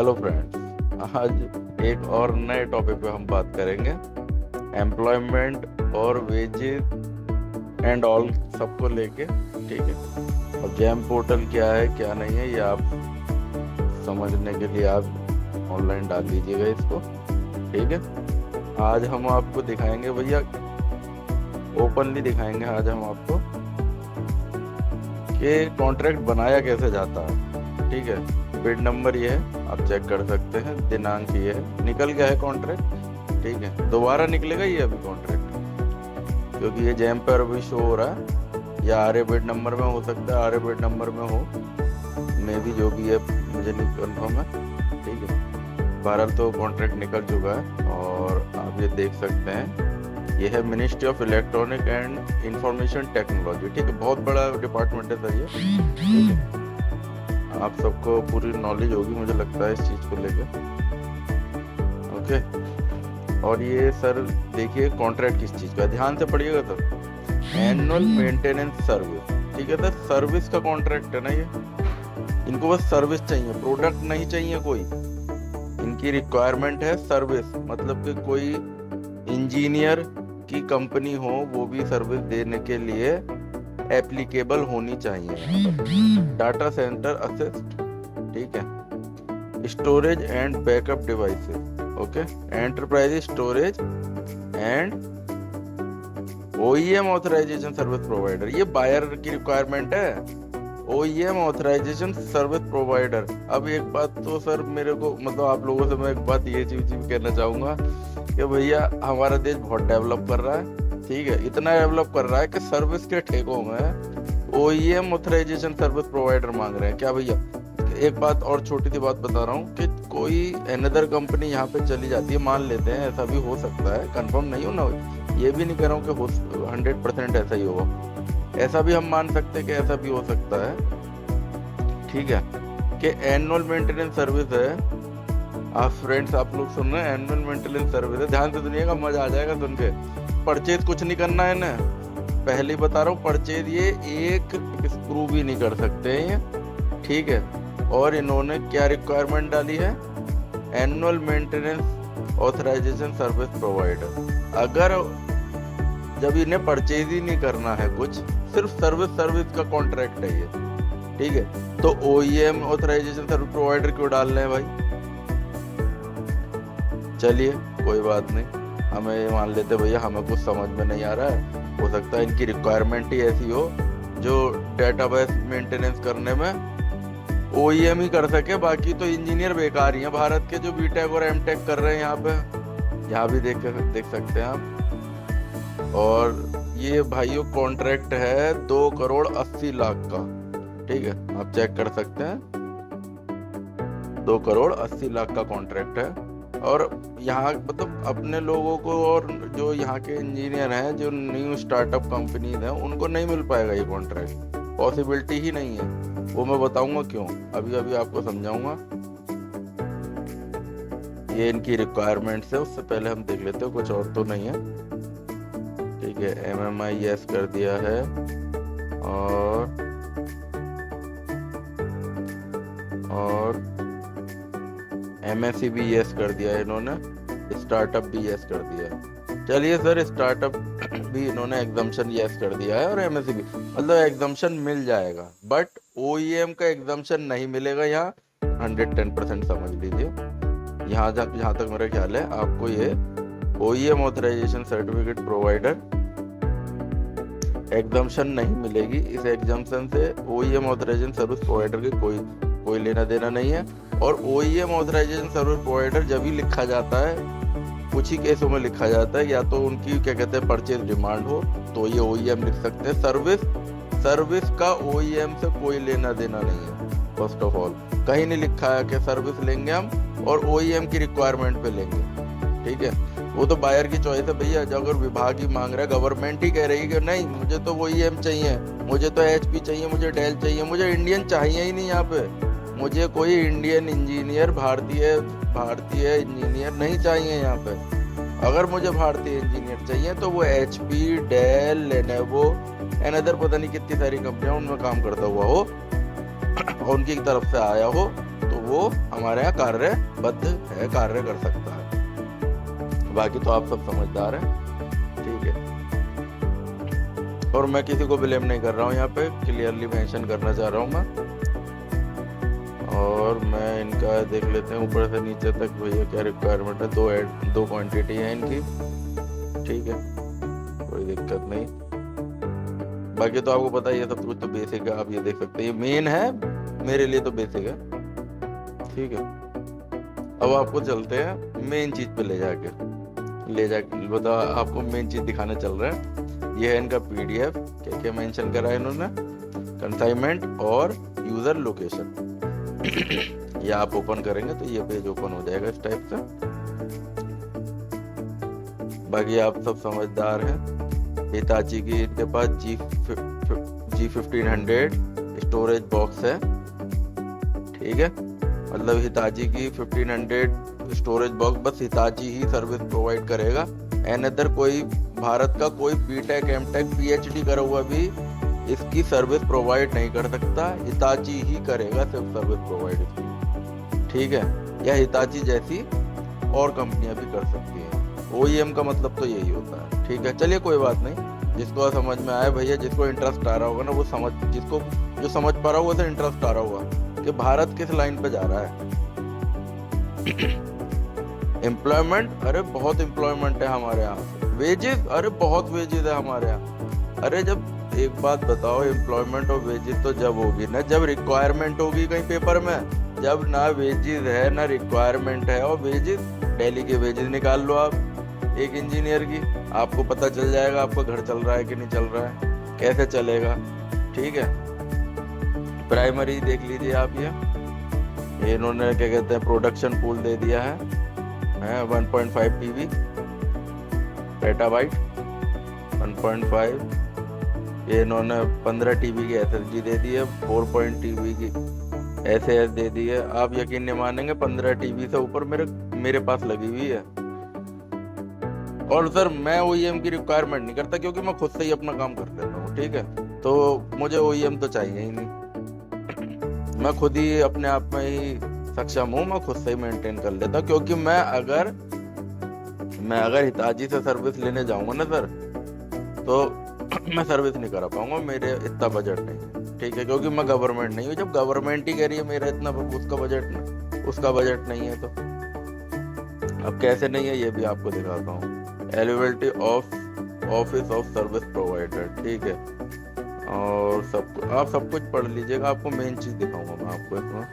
Hello friends, आज एक और नए टॉपिक पे हम बात करेंगे। एम्प्लॉयमेंट और वेजेस एंड ऑल सबको लेके। ठीक है। अब जैम पोर्टल क्या है क्या नहीं है ये आप समझने के लिए आप ऑनलाइन डाल दीजिएगा इसको। ठीक है। आज हम आपको दिखाएंगे भैया, ओपनली दिखाएंगे आज हम आपको कि कॉन्ट्रैक्ट बनाया कैसे जाता है। ठीक है। बिड नंबर ये है, आप चेक कर सकते हैं। दिनांक ये है, निकल गया है कॉन्ट्रैक्ट। ठीक है। दोबारा निकलेगा ये अभी कॉन्ट्रैक्ट, क्योंकि ये जैम पर अभी शो हो रहा है। या आर ए बिड नंबर में हो सकता है, आर ए बिड नंबर में हो, मे भी, जो भी है मुझे नहीं कन्फर्म है। ठीक है। बहरहाल तो कॉन्ट्रैक्ट निकल चुका है और आप ये देख सकते हैं, ये है ministry of electronic and information technology. ठीक है। बहुत बड़ा डिपार्टमेंट है सर ये। ठीक है। आप सबको पूरी नॉलेज होगी मुझे लगता है इस चीज को लेकर। ओके। और ये सर देखिए कॉन्ट्रैक्ट किस चीज का, ध्यान से पढ़िएगा सर। Annual maintenance service. ठीक है सर, सर्विस का कॉन्ट्रैक्ट है ना ये। इनको बस सर्विस चाहिए, प्रोडक्ट नहीं चाहिए कोई। इनकी रिक्वायरमेंट है सर्विस, मतलब कि कोई इंजीनियर की कंपनी हो, वो भी सर्विस देने के लिए एप्लीकेबल होनी चाहिए। Data center assist. ठीक है। Storage and backup devices. Okay. Enterprise storage and OEM authorization service provider. ये बायर की रिक्वायरमेंट है, ओईएम ऑथराइजेशन सर्विस प्रोवाइडर। अब एक बात तो सर मेरे को, मतलब आप लोगों से मैं एक बात ये चीज कहना चाहूंगा कि भैया हमारा देश बहुत डेवलप कर रहा है। ठीक है। इतना डेवलप कर रहा है कि सर्विस के ठेकों में ओईएम ऑथराइजेशन सर्विस प्रोवाइडर मांग रहे हैं। क्या भैया, एक बात और छोटी सी बात बता रहा हूँ कि कोई अनदर कंपनी यहाँ पे चली जाती है, मान लेते हैं, ऐसा भी हो सकता है, कंफर्म नहीं हो ना, ये भी नहीं कह रहा हूँ कि 100% ऐसा ही होगा। ऐसा भी हम मान सकते हैं कि ऐसा भी हो सकता है। ठीक है। कि एनुअल मेंटेनेंस सर्विस है। आप फ्रेंड्स, आप लोग सुन रहे हैं, एनुअल मेंटेनेंस सर्विस है, ध्यान से सुनिएगा, मजा आ जाएगा सुन के। परचेज कुछ नहीं करना है ना, पहले ही बता रहा हूँ, परचेज ये एक स्क्रू भी नहीं कर सकते हैं ये। ठीक है। और इन्होंने क्या रिक्वायरमेंट डाली है, annual maintenance authorization service provider. अगर जब इन्हें परचेज ही नहीं करना है कुछ, सिर्फ सर्विस का कॉन्ट्रैक्ट है ये। ठीक है। तो ओईएम ऑथराइजेशन सर्विस प्रोवाइडर क्यों डाल रहे हैं भाई? चलिए कोई बात नहीं, हमें ये मान लेते भैया हमें कुछ समझ में नहीं आ रहा है, हो सकता है इनकी रिक्वायरमेंट ही ऐसी हो जो डेटाबेस मेंटेनेंस करने में ओईएम ही कर सके, बाकी तो इंजीनियर बेकार ही हैं भारत के, जो बीटेक और एमटेक कर रहे हैं यहाँ पे। यहाँ भी देख सकते हैं आप। और ये भाइयों कॉन्ट्रैक्ट है 2,80,00,000 का। ठीक है। आप चेक कर सकते हैं, 2,80,00,000 का कॉन्ट्रैक्ट है। और यहाँ मतलब अपने लोगों को और जो यहाँ के इंजीनियर हैं, जो न्यू स्टार्टअप कंपनीज हैं, उनको नहीं मिल पाएगा ये कॉन्ट्रैक्ट, पॉसिबिलिटी ही नहीं है। वो मैं बताऊंगा क्यों, अभी आपको समझाऊंगा। ये इनकी रिक्वायरमेंट्स है, उससे पहले हम देख लेते हैं, कुछ और तो नहीं है। ठीक है। एमएमआई यस कर दिया है और एमएससी भी यस कर दिया है इन्होंने, स्टार्टअप भी यस कर दिया है। चलिए सर, स्टार्टअप भी इन्होंने एग्जम्पशन यस कर दिया है और एमएससी भी, मतलब एग्जम्पशन मिल जाएगा, बट ओईएम का एग्जम्पशन नहीं मिलेगा यहाँ, 110% समझ लीजिए। यहाँ तक मेरा ख्याल है, आपको ये OEM authorization certificate provider exemption नहीं मिलेगी। इस एग्जम्पशन से ओईएम ऑथराइजेशन सर्विस प्रोवाइडर के कोई लेना देना नहीं है। और ओईएम ऑथराइजेशन सर्विस प्रोवाइडर जब भी लिखा जाता है, कुछ ही केसों में लिखा जाता है, या तो उनकी क्या कहते हैं परचेज डिमांड हो तो ये ओईएम लिख सकते हैं। सर्विस का ओईएम से कोई लेना देना नहीं है। फर्स्ट ऑफ ऑल कहीं नहीं लिखा है कि सर्विस लेंगे हम और ओईएम की रिक्वायरमेंट पे लेंगे। ठीक है। वो तो बायर की चॉइस है भैया, जो अगर विभाग ही मांग रहा है, गवर्नमेंट ही कह रही है कि नहीं मुझे तो ओईएम चाहिए, मुझे तो एचपी चाहिए, मुझे डेल चाहिए, मुझे इंडियन चाहिए ही नहीं यहाँ पे, मुझे कोई इंडियन इंजीनियर, भारतीय इंजीनियर नहीं चाहिए यहाँ पे। अगर मुझे भारतीय इंजीनियर चाहिए तो वो एचपी, डेल, लेनोवो, अनदर पता नहीं कितनी सारी कंपनियां उनमें काम करता हुआ हो, उनकी तरफ से आया हो, तो वो हमारे यहाँ कार्यबद्ध है, कार्य कर सकता है। बाकी तो आप सब समझदार हैं, ठीक है। और मैं किसी को ब्लेम नहीं कर रहा हूँ, यहाँ पे क्लियरली मेंशन करना चाह रहा हूँ मैं। और मैं इनका देख लेते हैं ऊपर से नीचे तक भैया क्या रिक्वायरमेंट है। दो क्वांटिटी है इनकी, ठीक है, कोई दिक्कत नहीं। बाकी तो आपको पता है ये सब कुछ तो बेसिक है, आप ये देख सकते हैं, ये मेन है मेरे लिए तो बेसिक है, ठीक है। अब आपको चलते हैं मेन चीज पे ले जाके बता, आपको मेन चीज दिखाने चल रहा है। ये है इनका पीडीएफ, क्या क्या मेंशन करा है इन्होंने, कंसाइनमेंट और यूजर लोकेशन। ये आप ओपन करेंगे तो ये पेज ओपन हो जाएगा इस टाइप से। बाकी आप सब समझदार हैं। हिताची की इनके पास G1500 स्टोरेज बॉक्स है, ठीक है। मतलब हिताची की 1500 स्टोरेज बॉक्स बस हिताची ही सर्विस प्रोवाइड करेगा। अदर कोई भारत का कोई बीटेक एमटेक पीएचडी करा हुआ भी इसकी सर्विस प्रोवाइड नहीं कर सकता, हिताची ही करेगा सिर्फ सर्विस प्रोवाइड इसकी, ठीक है। या हिताची जैसी और कंपनियां भी कर सकती हैं। OEM का मतलब तो यही होता है, ठीक है। चलिए कोई बात नहीं, जिसको समझ में आए भैया, जिसको इंटरेस्ट आ रहा होगा ना वो समझ, जिसको जो समझ पा रहा होगा उसे इंटरेस्ट आ रहा होगा कि भारत किस लाइन पे जा रहा है। एम्प्लॉयमेंट, अरे बहुत एम्प्लॉयमेंट है हमारे यहाँ। वेजेस, अरे बहुत वेजेस है हमारे यहाँ। अरे जब एक बात बताओ, एम्प्लॉयमेंट और वेजेस तो जब होगी ना जब रिक्वायरमेंट होगी कहीं पेपर में। जब ना वेजेस है ना रिक्वायरमेंट है, और वेजेस दिल्ली के वेजेस निकाल लो आप एक इंजीनियर की, आपको पता चल जाएगा आपका घर चल रहा है कि नहीं चल रहा है, कैसे चलेगा, ठीक है। प्राइमरी देख लीजिए आप, ये इन्होंने क्या कहते हैं प्रोडक्शन पूल दे दिया है 1.5 TB पेटाबाइट 1.5। ये इन्होंने 15 TB की SSD दे दी है, 4 TB की SAS दे दी है। आप यकीन नहीं मानेंगे 15 TB से ऊपर मेरे पास लगी हुई है। और सर मैं OEM की रिक्वायरमेंट नहीं करता क्योंकि मैं खुद से ही अपना काम कर लेता हूँ, ठीक है। तो मुझे OEM तो चाहिए ही नहीं, मैं खुद ही अपने आप में ही सक्षम हूँ, मैं खुद से ही मेंटेन कर लेता हूँ। क्योंकि मैं अगर हिताची से सर्विस लेने जाऊंगा ना सर, तो मैं सर्विस नहीं करा पाऊंगा, मेरे इतना बजट नहीं है, ठीक है। क्योंकि मैं गवर्नमेंट नहीं हूँ, जब गवर्नमेंट ही कह रही है मेरा इतना उसका बजट नहीं है, तो अब कैसे नहीं है ये भी आपको दिखाता हूँ। Eligibility of office of service provider, ठीक है। और आप सब कुछ पढ़ लीजिएगा, आपको मेन चीज दिखाऊंगा मैं आपको इसमें।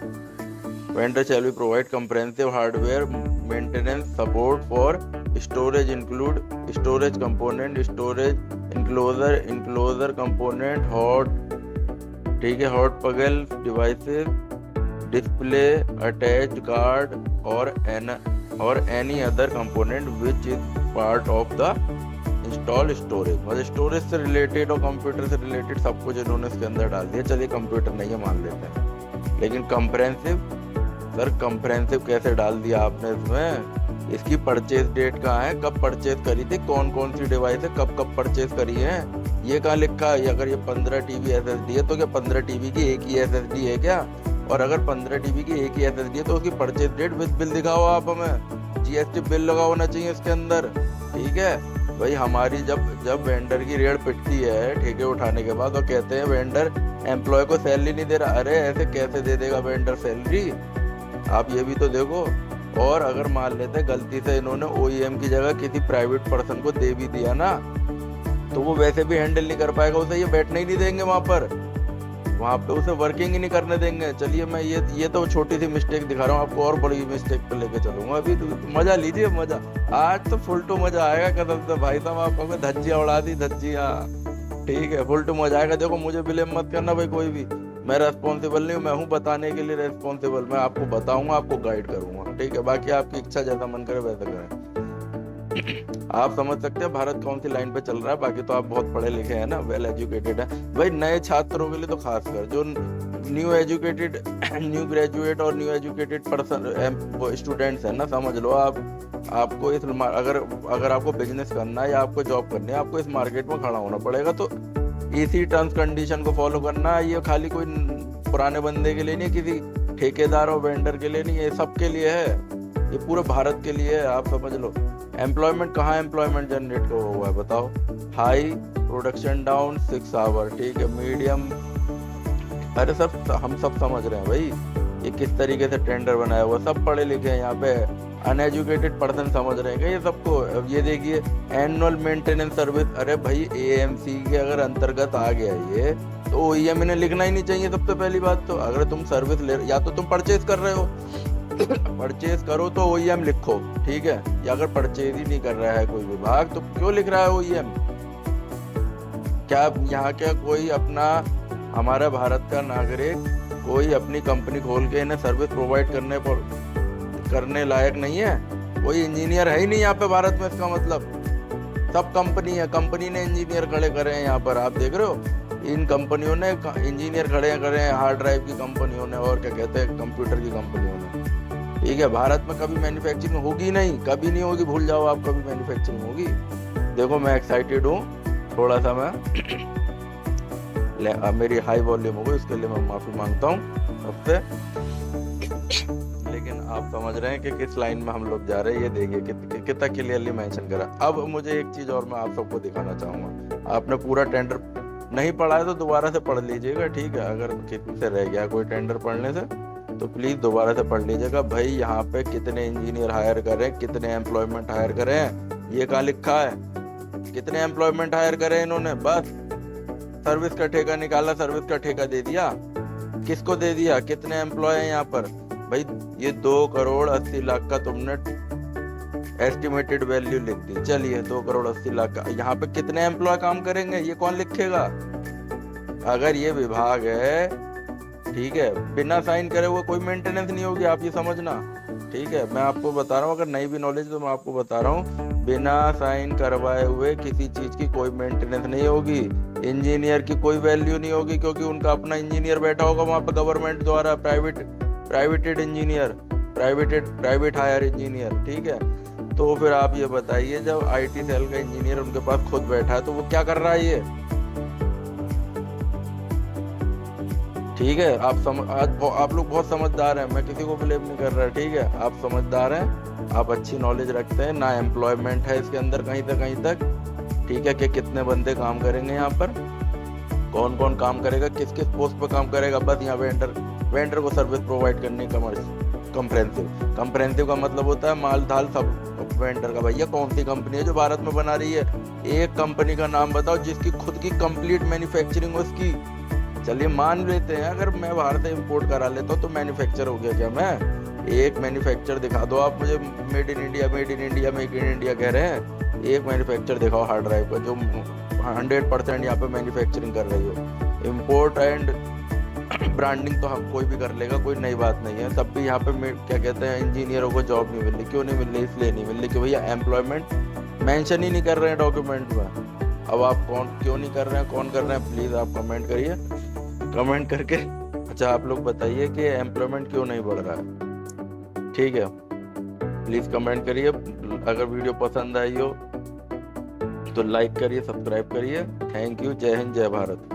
Vendor shall be provide comprehensive hardware maintenance support for storage include storage component, storage enclosure component, hot, ठीक है, हॉट पगल डिवाइसेस, डिस्प्ले अटैच्ड कार्ड और any other component which is part of the install storage. मतलब storage से related और computer से related सब कुछ इन्होंने इसके अंदर डाल दिया। चलिए कंप्यूटर नहीं है मान लेते हैं, लेकिन कंप्रेहेंसिव, सर कंप्रेहेंसिव कैसे डाल दिया आपने इसमें। इसकी परचेज डेट कहाँ है, कब परचेज करी थी, कौन कौन सी डिवाइस है, कब परचेज करी है, ये कहाँ लिखा है। अगर ये 15 TB SSD है तो क्या 15 TB की एक ही SSD है क्या? और अगर 15 TB की एक ही SSD है तो उसकी परचेज डेट विद बिल दिखाओ आप हमें, GST बिल लगा होना चाहिए इसके अंदर, ठीक है भाई। हमारी जब वेंडर की रेट पिटती है ठेके उठाने के बाद, और कहते हैं वेंडर एम्प्लॉय को सैलरी नहीं दे रहा, अरे ऐसे कैसे दे देगा वेंडर सैलरी, आप ये भी तो देखो। और अगर मान लेते गलती से इन्होंने OEM की जगह किसी प्राइवेट पर्सन को दे भी दिया ना, तो वो वैसे भी हैंडल नहीं कर पाएगा, उसे ये बैठने ही नहीं देंगे वहाँ पे उसे वर्किंग ही नहीं करने देंगे। चलिए मैं ये तो छोटी सी मिस्टेक दिखा रहा हूँ आपको, और बड़ी मिस्टेक पे लेके चलूंगा अभी। तो मजा लीजिए, मजा आज तो फुल टू मजा आएगा कसम से भाई साहब। आपको धज्जियाँ उड़ा दी, धज्जियाँ, ठीक है, फुल टू मजा आएगा। देखो मुझे ब्लेम मत करना भाई कोई भी, मैं रेस्पॉन्सिबल नहीं हूँ, मैं हूँ बताने के लिए रेस्पॉन्सिबल, मैं आपको बताऊंगा, आपको गाइड करूंगा, ठीक है। बाकी आपकी इच्छा जैसा मन करे वैसा करें। आप समझ सकते हैं भारत कौन सी लाइन पे चल रहा है। बाकी तो आप बहुत पढ़े लिखे हैं ना, वेल एजुकेटेड है भाई। नए छात्रों के लिए तो खासकर जो न्यू ग्रेजुएट और न्यू एजुकेटेड पर्सन स्टूडेंट्स हैं ना, समझ लो आपको इस अगर आपको बिजनेस करना है या आपको जॉब करनी है, आपको इस मार्केट में खड़ा होना पड़ेगा। तो इसी टर्म्स कंडीशन को फॉलो करना, ये खाली कोई पुराने बंदे के लिए नहीं, किसी ठेकेदार और वेंडर के लिए नहीं, ये सबके लिए है, ये पूरे भारत के लिए है, आप समझ लो। एम्प्लॉयमेंट कहाँ एम्प्लॉयमेंट जनरेट हुआ है बताओ? हाई प्रोडक्शन डाउन 6 आवर, ठीक है, मीडियम, अरे सब हम सब समझ रहे हैं भाई ये किस तरीके से टेंडर बनाया हुआ, सब पढ़े लिखे हैं यहाँ पे, अनएजुकेटेड पर्सन समझ रहे हैं क्या ये सबको? अब ये देखिए एनुअल मेंटेनेंस सर्विस, अरे भाई एएमसी के अगर अंतर्गत आ गया ये तो ओईएम इन्हें लिखना ही नहीं चाहिए सबसे पहली बात तो। अगर तुम सर्विस ले, या तो तुम परचेज कर रहे हो परचेज करो तो ओईएम लिखो, ठीक है, या अगर परचेज ही नहीं कर रहा है कोई विभाग तो क्यों लिख रहा है ओईएम? क्या यहाँ क्या कोई अपना, हमारा भारत का नागरिक कोई अपनी कंपनी खोल के इन्हें सर्विस प्रोवाइड करने लायक नहीं है? कोई इंजीनियर है ही नहीं यहाँ पे भारत में, इसका मतलब सब कंपनी है, कंपनी ने इंजीनियर खड़े करे हैं यहाँ पर, आप देख रहे हो इन कंपनियों ने इंजीनियर खड़े करे हैं, हार्ड ड्राइव की कंपनियों ने और क्या कहते हैं कंप्यूटर की कंपनियों ने, ठीक है। भारत में कभी मैन्युफैक्चरिंग होगी नहीं, कभी नहीं होगी, भूल जाओ आप कभी मैन्युफैक्चरिंग होगी। देखो मैं एक्साइटेड हूँ थोड़ा सा, मैं मेरी हाई वॉल्यूम हो गई, उसके लिए मैं माफी मांगता हूँ सबसे, लेकिन आप समझ रहे हैं कि किस लाइन में हम लोग जा रहे हैं। ये देखिए कितना क्लियरली मेंशन करा। अब मुझे एक चीज और मैं आप सबको दिखाना चाहूंगा, आपने पूरा टेंडर नहीं पढ़ा है तो दोबारा से पढ़ लीजिएगा, ठीक है। अगर किसी से रह गया कोई टेंडर पढ़ने से तो प्लीज दोबारा से पढ़ लीजिएगा। भाई यहाँ पे कितने इंजीनियर हायर करें, कितने एम्प्लॉयमेंट हायर करें, ये कहाँ लिखा है? कितने एम्प्लॉयमेंट हायर करें इन्होंने? बस सर्विस का ठेका निकाला, सर्विस का ठेका दे दिया, किसको दे दिया? कितने एम्प्लॉय हैं यहाँ पर? भाई ये 2,80,00,000 का तुमने एस्टिमेटेड वैल्यू लिख दी, चलिए 2,80,00,000 का, यहाँ पे कितने एम्प्लॉय काम करेंगे ये कौन लिखेगा? अगर ये विभाग है, ठीक है, बिना साइन करे हुए कोई मेंटेनेंस नहीं होगी, आप ये समझना, ठीक है। मैं आपको बता रहा हूँ, अगर नहीं भी नॉलेज तो मैं आपको बता रहा हूँ, बिना साइन करवाए हुए किसी चीज की कोई मेंटेनेंस नहीं होगी, इंजीनियर की कोई वैल्यू नहीं होगी, क्योंकि उनका अपना इंजीनियर बैठा होगा वहां पर गवर्नमेंट द्वारा, privated engineer, private hire engineer, ठीक है। तो फिर आप ये बताइए, जब आईटी सेल का इंजीनियर उनके पास खुद बैठा है तो वो क्या कर रहा है ये? ठीक है, आप लोग बहुत समझदार हैं, मैं किसी को ब्लेम नहीं कर रहा, ठीक है। आप समझदार हैं, आप अच्छी नॉलेज रखते हैं, ना एम्प्लॉयमेंट है इसके अंदर कहीं तक, ठीक है, कि कितने बंदे काम करेंगे यहाँ पर, कौन कौन काम करेगा, किस किस पोस्ट पर काम करेगा, बस यहाँ वेंडर को सर्विस प्रोवाइड करने का कंप्रेहेंसिव का मतलब होता है माल धाल सब वेंडर का। भैया कौन सी कंपनी है जो भारत में बना रही है? एक कंपनी का नाम बताओ जिसकी खुद की कंप्लीट मैन्युफैक्चरिंग हो उसकी। चलिए मान लेते हैं अगर मैं बाहर से इंपोर्ट करा लेता हूँ तो मैन्युफैक्चर हो गया क्या मैं? एक मैन्युफैक्चर दिखा दो आप मुझे, मेक इन इंडिया कह रहे हैं, एक मैन्युफैक्चर दिखाओ हार्ड ड्राइव का जो 100% यहाँ पे मैन्युफैक्चरिंग कर रही हो। इम्पोर्ट एंड ब्रांडिंग तो हम कोई भी कर लेगा, कोई नई बात नहीं है, तब भी यहाँ पे क्या कहते हैं इंजीनियरों को जॉब नहीं मिल रही। क्यों नहीं मिल रही? इसलिए नहीं मिल रही कि भैया एम्प्लॉयमेंट मेंशन ही नहीं कर रहे हैं डॉक्यूमेंट में। अब आप क्यों नहीं कर रहे हैं, कौन कर रहे हैं, प्लीज़ आप कमेंट करिए, कमेंट करके अच्छा आप लोग बताइए कि एम्प्लॉयमेंट क्यों नहीं बढ़ रहा है, ठीक है। प्लीज़ कमेंट करिए, अगर वीडियो पसंद आई हो तो लाइक करिए, सब्सक्राइब करिए। थैंक यू, जय हिंद, जय भारत।